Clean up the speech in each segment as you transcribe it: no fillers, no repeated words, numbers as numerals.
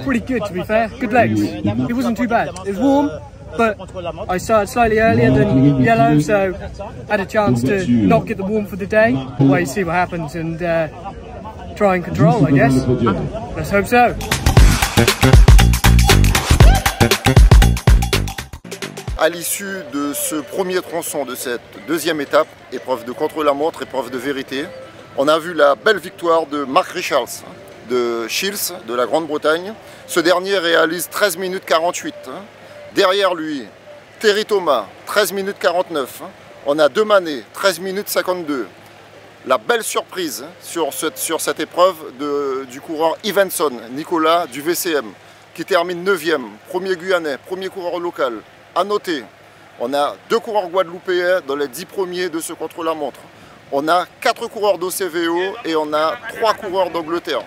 Pretty good, to be fair. Good legs. It wasn't too bad. It was warm, but I started slightly earlier than yellow, so had a chance to not get the warm for the day. Wait, see what happens and try and control, I guess. Let's hope so. À l'issue de ce premier tronçon de cette deuxième étape, épreuve de contre-la-montre, épreuve de vérité, on a vu la belle victoire de Mark Richards de Shields, de la Grande-Bretagne. Ce dernier réalise 13 minutes 48. Derrière lui, Terry Thomas, 13 minutes 49. On a Demané, 13 minutes 52. La belle surprise sur cette épreuve du coureur Evenson, Nicolas du VCM, qui termine 9e, premier Guyanais, premier coureur local. À noter, on a 2 coureurs guadeloupéens dans les 10 premiers de ce contre-la-montre. On a 4 coureurs d'OCVO et on a 3 coureurs d'Angleterre.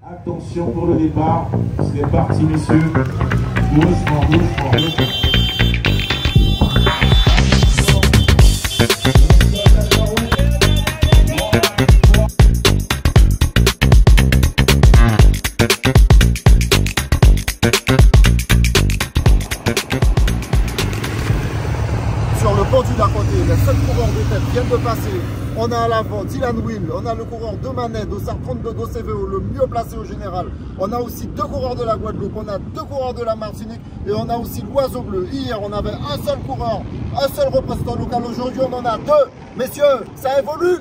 Attention pour le départ, c'est parti messieurs, mouvement. Sur le pendu d'à côté, les seuls coureurs de tête viennent de passer. On a à l'avant Dylan Will, on a le coureur Demané, dossard 32 d'OCVO, le mieux placé au général. On a aussi 2 coureurs de la Guadeloupe, on a 2 coureurs de la Martinique et on a aussi l'Oiseau Bleu. Hier, on avait un seul coureur, un seul représentant local. Aujourd'hui, on en a 2. Messieurs, ça évolue.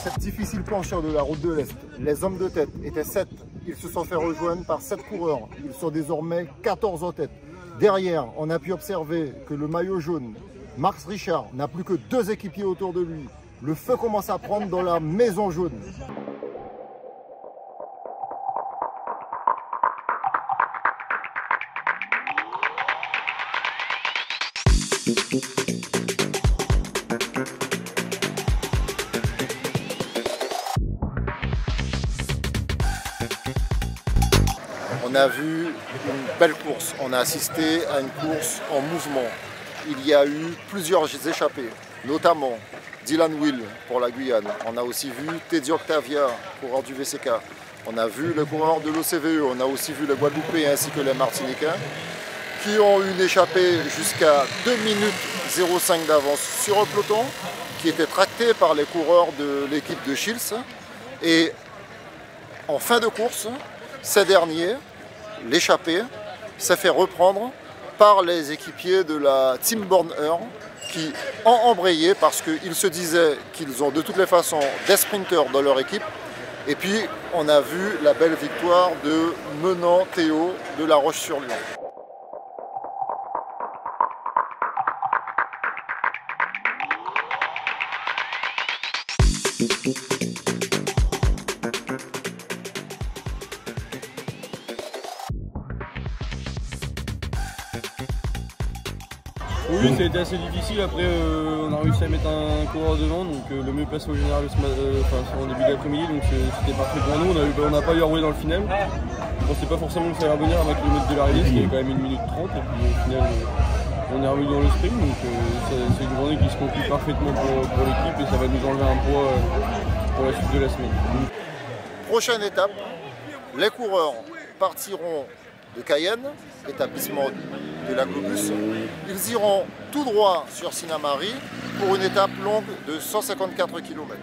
Cette difficile planche de la route de l'Est, les hommes de tête étaient 7, ils se sont fait rejoindre par 7 coureurs, ils sont désormais 14 en tête. Derrière, on a pu observer que le maillot jaune, Mark Richards, n'a plus que 2 équipiers autour de lui. Le feu commence à prendre dans la maison jaune. On a vu une belle course, on a assisté à une course en mouvement. Il y a eu plusieurs échappées, notamment Dylan Will pour la Guyane. On a aussi vu Teddy Octavia, coureur du VCK. On a vu le coureur de l'OCVE, on a aussi vu les Guadeloupéens ainsi que les Martiniquais qui ont eu une échappée jusqu'à 2 minutes 05 d'avance sur un peloton qui était tracté par les coureurs de l'équipe de Shields. Et en fin de course, ces derniers, l'échappée, s'est fait reprendre par les équipiers de la Team Born Air qui ont embrayé parce qu'ils se disaient qu'ils ont de toutes les façons des sprinteurs dans leur équipe. Et puis on a vu la belle victoire de Menant Théo de La Roche-sur-Yon. Oui, ça a été assez difficile. Après, on a réussi à mettre un coureur devant, donc le mieux placé au général en début d'après-midi, donc c'était parfait pour nous. On n'a pas eu à rouler dans le final. Je ne pensais pas forcément que ça allait revenir à 20 km de l'arrivée, ce qui est quand même 1 minute 30. Et puis au final, on est revenu dans le sprint, donc c'est une journée qui se conclut parfaitement pour l'équipe et ça va nous enlever un poids pour la suite de la semaine. Prochaine étape, les coureurs partiront de Cayenne, établissement de la Globus. Ils iront tout droit sur Sinnamary pour une étape longue de 154 km.